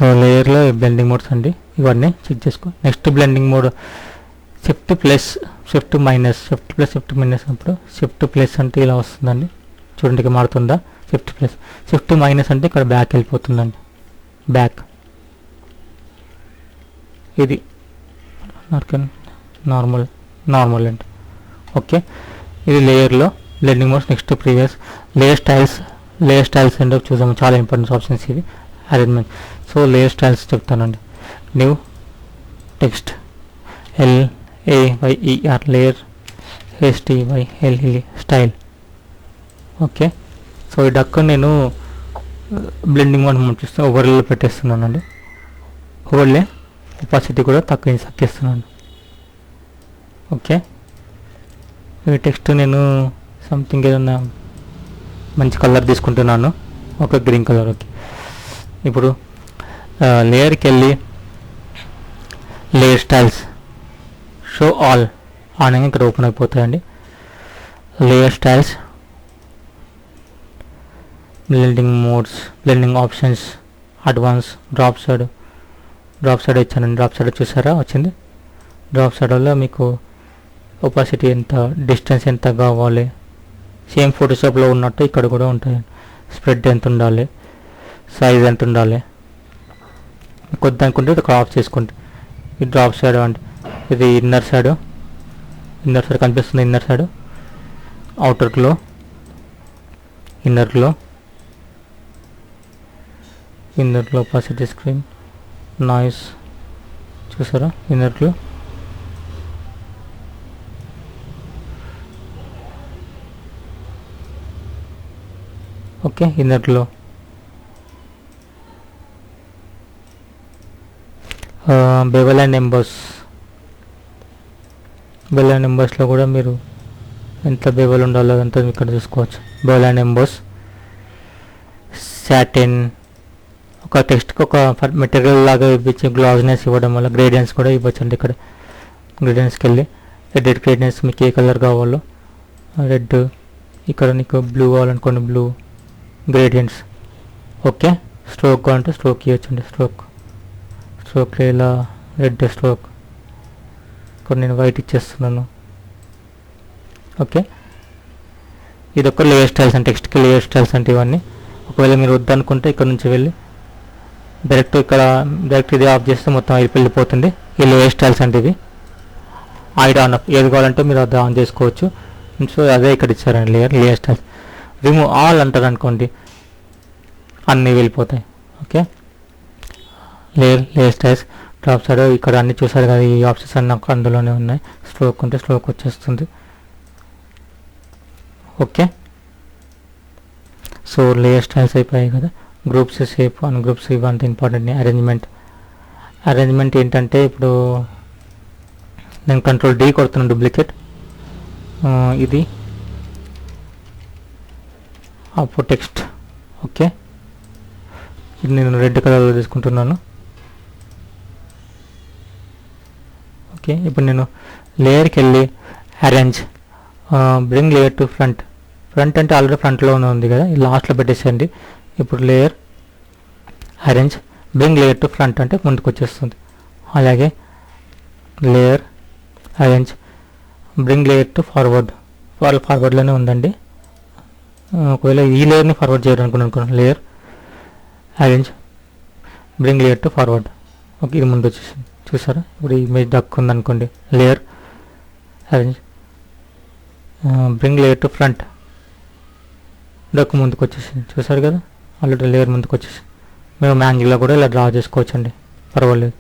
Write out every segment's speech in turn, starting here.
So లేయర్లో blending modes అండి, ఇవన్నీ చెక్ చేసుకో. Next blending mode shift plus shift minus, shift plus shift minus అప్పుడు షిఫ్ట్ ప్లస్ అంటే ఇలా వస్తుందండి, చూడండి ఇక మారుతుందా. షిఫ్ట్ ప్లస్, షిఫ్ట్ మైనస్ అంటే ఇక్కడ బ్యాక్ వెళ్ళిపోతుందండి, బ్యాక్. ఇది నార్మల్ అండి. ఓకే, ఇది లేయర్లో blending modes. Next previous layer styles అంటే చూసాము, చాలా ఇంపార్టెంట్ ఆప్షన్స్ ఇవి. అరేంజ్మెంట్, సో లేయర్ స్టైల్స్ చెప్తానండి. New text LAYER layer, STYLE style. Okay, so ఈ డక్ నేను బ్లెండింగ్ మోడ్ పంపిస్తాను, ఓవర్లో పెట్టేస్తున్నానండి. ఓవర్లే ఒపాసిటీ కూడా తగ్గిస్తున్నాను. ఓకే, ఈ టెక్స్ట్ నేను సంథింగ్ ఏదన్నా మంచి కలర్ తీసుకుంటున్నాను, ఒక గ్రీన్ కలర్. ఓకే, ఇప్పుడు లేయర్కి వెళ్ళి లేయర్ స్టైల్స్ షో ఆల్ అనగా ఇక్కడ ఓపెన్ అయిపోతాయండి. Layer styles, blending modes, blending options, advance, drop side ఇచ్చానండి. డ్రాప్ సైడ్ చూసారా వచ్చింది. డ్రాప్ సైడ్లో మీకు ఒపాసిటీ ఎంత, డిస్టెన్స్ ఎంత కావాలి, సేమ్ ఫోటోషాప్లో ఉన్నట్టు ఇక్కడ కూడా ఉంటాయి. స్ప్రెడ్ ఎంత ఉండాలి, సైజ్ ఎంత ఉండాలి, కొద్ది అనుకుంటే ఇది ఆఫ్ చేసుకుంటే. ఇది డ్రాప్ సైడ్ అంటే ఇది ఇన్నర్ సైడ్ కనిపిస్తుంది. ఇన్నర్ ఇన్నర్లో ఒపాసిటీ, స్క్రీన్, నాయిస్ చూసారా ఇన్నర్లో. ఓకే, ఇన్నర్లో బెవెల్ అండ్ ఎంబోస్లో కూడా మీరు ఎంత బెవెల్ ఉండాలో అదంతా ఇక్కడ చూసుకోవచ్చు. బెవెల్ అండ్ ఎంబోస్, సాటిన్, ఒక టెక్స్ట్కి ఒక మెటీరియల్ లాగా ఇవ్వచ్చు, గ్లాస్నెస్ ఇవ్వడం వల్ల గ్రేడియన్స్ కూడా ఇవ్వచ్చు అండి. ఇక్కడ గ్రేడియన్స్కి వెళ్ళి ఎడిట్ గ్రేడియన్స్ మీకు ఏ కలర్ కావాలో, రెడ్, ఇక్కడ నీకు బ్లూ కావాలనుకోండి, బ్లూ గ్రేడియన్స్. ఓకే, స్ట్రోక్ అంటే స్ట్రోక్ ఇవ్వచ్చండి. స్ట్రోక్ ఇలా రెడ్ స్ట్రోక్, ఇక్కడ నేను వైట్ ఇచ్చేస్తున్నాను. ఓకే, ఇది ఒక లేయర్ స్టైల్స్ అంటే టెక్స్ట్కి లేయర్ స్టైల్స్ అంటే ఇవన్నీ. ఒకవేళ మీరు వద్దనుకుంటే ఇక్కడ నుంచి వెళ్ళి డైరెక్ట్ ఇది ఆఫ్ చేస్తే మొత్తం వెళ్ళిపోతుంది. ఈ లేయర్ స్టైల్స్ అంటే ఇవి ఆన్ ఆఫ్ ఏది కావాలంటే మీరు అది ఆన్ చేసుకోవచ్చు. సో అదే ఇక్కడ ఇచ్చారండి లేయర్ స్టైల్స్. రిమూవ్ ఆల్ అంటారు అనుకోండి, అన్నీ వెళ్ళిపోతాయి. Okay, layer styles, drop side ఇక్కడ అన్నీ చూసారు కదా, ఈ ఆప్షన్స్ అన్నీ అందులోనే ఉన్నాయి. స్ట్రోక్ ఉంటే స్ట్రోక్ వచ్చేస్తుంది. ఓకే, సో లేయర్ స్టైల్స్ అయిపోయాయి కదా. గ్రూప్స్, షేప్, అన్ గ్రూప్స్ ఇవంతా ఇంపార్టెంట్. అరేంజ్మెంట్ ఏంటంటే ఇప్పుడు నేను కంట్రోల్ D కొడుతున్నాను, డూప్లికేట్. ఇది అప్పుడు టెక్స్ట్. ఓకే, ఇది నేను రెడ్ కలర్లో తీసుకుంటున్నాను. ఓకే, ఇప్పుడు నేను లేయర్కి వెళ్ళి arrange, bring layer to front అంటే ఆల్రెడీ ఫ్రంట్లోనే ఉంది కదా, ఇది లాస్ట్లో పెట్టేసేయండి. ఇప్పుడు layer arrange, bring layer to front అంటే ముందుకు వచ్చేస్తుంది. అలాగే layer arrange, bring layer to ఫార్వర్డ్లోనే ఉందండి. ఒకవేళ ఈ లేయర్ని ఫార్వర్డ్ చేయాలనుకున్నాను, layer arrange, bring layer to forward. Okay, ఇది ముందు వచ్చేసింది చూసారా. ఇప్పుడు ఇమేజ్ డక్ ఉందనుకోండి, layer arrange, bring layer to front, duck ముందుకు వచ్చేసింది చూసారు కదా. ఆల్రెడీ లేయర్ ముందుకు వచ్చేసింది. మేము మ్యాంగిల్లో కూడా ఇలా డ్రా చేసుకోవచ్చండి, పర్వాలేదు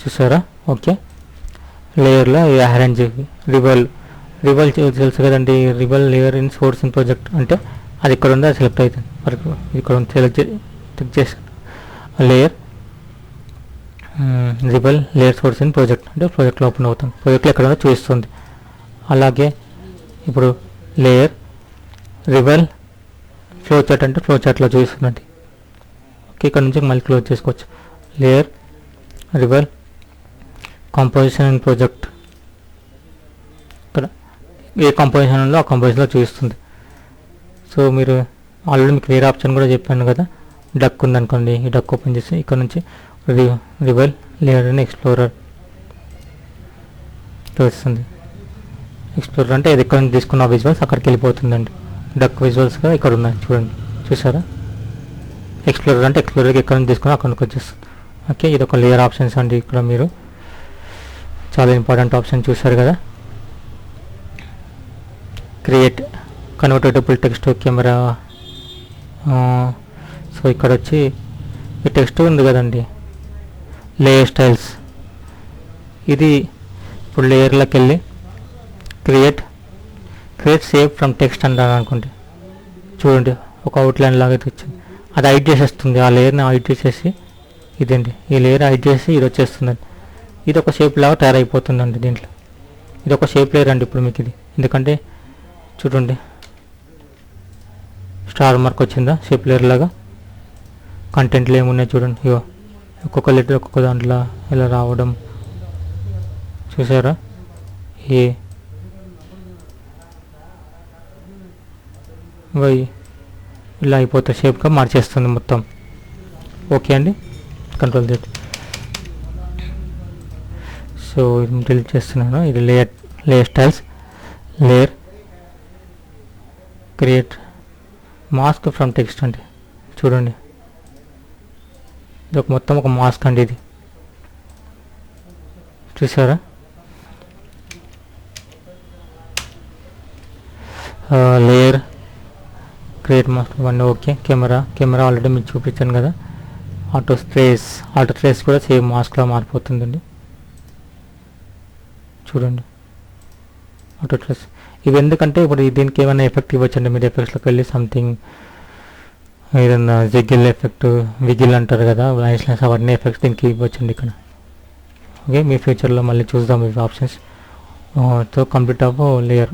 చూసారా. ఓకే, లేయర్లో అరేంజ్, రివెల్ తెలుసు కదండి. Revel layer in source in project అంటే అది ఇక్కడ ఉంది, అది సెలెక్ట్ అవుతుంది. ఇక్కడ సెలెక్ట్ చేసి layer revel layer source in project అంటే ప్రాజెక్ట్లో ఓపెన్ అవుతుంది, ప్రాజెక్ట్లో ఎక్కడ ఉందో చూపిస్తుంది. అలాగే ఇప్పుడు లేయర్ రివెల్ ఫ్లో చార్ట్ అంటే ఫ్లో చార్ట్లో చూపిస్తుందండి. ఓకే, ఇక్కడ నుంచి మళ్ళీ క్లోజ్ చేసుకోవచ్చు. Layer revel composition in project, ఇక్కడ ఏ కంపోజిషన్ ఉందో ఆ కంపోజిషన్లో చూపిస్తుంది. సో మీరు ఆల్రెడీ మీకు వేరే ఆప్షన్ కూడా చెప్పాను కదా, డక్ ఉందనుకోండి, ఈ డక్ ఓపెన్ చేసి ఇక్కడ నుంచి రివెల్ లేయర్ అని ఎక్స్ప్లోరర్ వస్తుంది. ఎక్స్ప్లోరర్ అంటే ఇది ఎక్కడ నుంచి తీసుకున్న విజువల్స్ అక్కడికి వెళ్ళిపోతుందండి. డక్ విజువల్స్గా ఇక్కడ ఉన్నాయి చూడండి, చూసారా. ఎక్స్ప్లోరర్ అంటే ఎక్స్ప్లోరర్కి ఎక్కడ నుంచి తీసుకున్నా అక్కడికి వచ్చేస్తుంది. ఓకే, ఇది ఒక లేయర్ ఆప్షన్స్ అండి. ఇక్కడ మీరు చాలా ఇంపార్టెంట్ ఆప్షన్ చూసారు కదా. Create convertible text camera. So ఇక్కడ వచ్చి ఈ టెక్స్ట్ ఉంది కదండి, లేయర్ స్టైల్స్. ఇది ఇప్పుడు లేయర్లోకి వెళ్ళి క్రియేట్ సేవ్ ఫ్రమ్ టెక్స్ట్ అంటాను అనుకోండి. చూడండి, ఒక అవుట్లైన్ లాగా వచ్చింది. అది హైడ్ చేసేస్తుంది, ఆ లేయర్ని హైడ్ చేసేసి ఇదండి, ఈ లేయర్ హైడ్ చేసి ఇది వచ్చేస్తుందండి. ఇది ఒక షేప్ లాగా తయారైపోతుందండి దీంట్లో. ఇది ఒక షేప్ లేయర్ అండి ఇప్పుడు మీకు ఇది. ఎందుకంటే చూడండి, స్టార్ మార్క్ వచ్చిందా షేప్ లేయర్ లాగా. కంటెంట్లు ఏమున్నాయి చూడండి, ఇగో ఒక్కొక్క లెటర్ ఒక్కొక్క దాంట్లో ఇలా రావడం చూసారా. ఏ వై ఇలా అయిపోతే షేప్గా మార్చేస్తుంది మొత్తం. ఓకే అండి, కంట్రోల్ Z. సో ఇది డిలీట్ చేస్తున్నాను. ఇది layer styles, layer create mask from text అండి. చూడండి, ఇది ఒక మొత్తం ఒక మాస్క్ అండి ఇది, చూసారా. లేయర్ క్రియేట్ మాస్క్ ఇవన్నీ ఓకే. కెమెరా ఆల్రెడీ మీకు చూపించాను కదా. ఆటో ట్రేస్ కూడా సేమ్ మాస్క్లా మారిపోతుందండి. చూడండి, ఆటో ట్రేస్. ఇవి ఎందుకంటే ఇప్పుడు దీనికి ఏమైనా ఎఫెక్ట్ ఇవ్వచ్చండి. మీరు ఎఫెక్ట్స్లోకి వెళ్ళి సంథింగ్ ఏదన్నా జిగిల్ ఎఫెక్ట్, విగిల్ అంటారు కదా, లైన్స్ అవన్నీ ఎఫెక్ట్స్ దీనికి ఇవ్వచ్చండి ఇక్కడ. ఓకే, మీ ఫ్యూచర్లో మళ్ళీ చూద్దాం ఇవి options. So complete of layer.